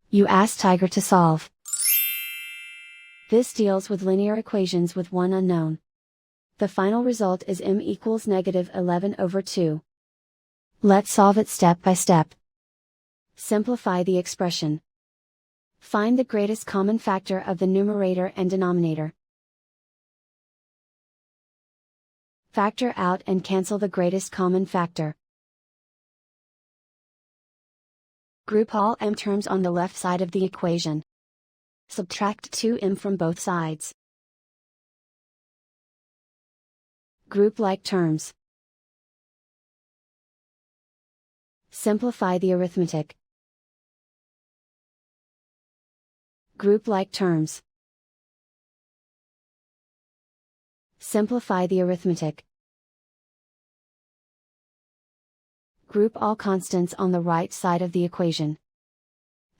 You ask Tiger to solve. This deals with linear equations with one unknown. The final result is m equals -11/2. Let's solve it step by step. Simplify the expression. Find the greatest common factor of the numerator and denominator. Factor out and cancel the greatest common factor. Group all m terms on the left side of the equation. Subtract 2m from both sides. Group like terms. Simplify the arithmetic. Group like terms. Simplify the arithmetic. Group all constants on the right side of the equation.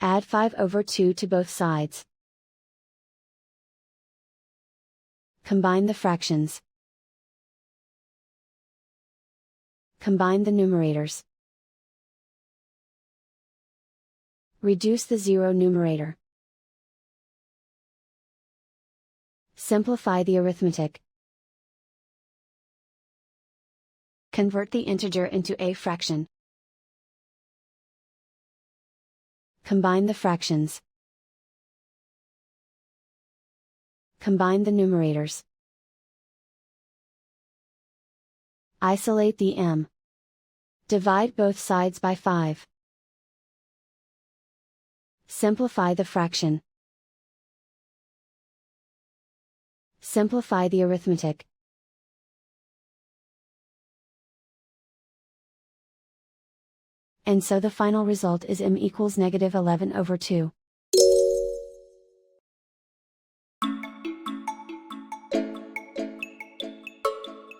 Add 5/2 to both sides. Combine the fractions. Combine the numerators. Reduce the zero numerator. Simplify the arithmetic. Convert the integer into a fraction. Combine the fractions. Combine the numerators. Isolate the m. Divide both sides by 5. Simplify the fraction. Simplify the arithmetic. And so the final result is m equals -11/2.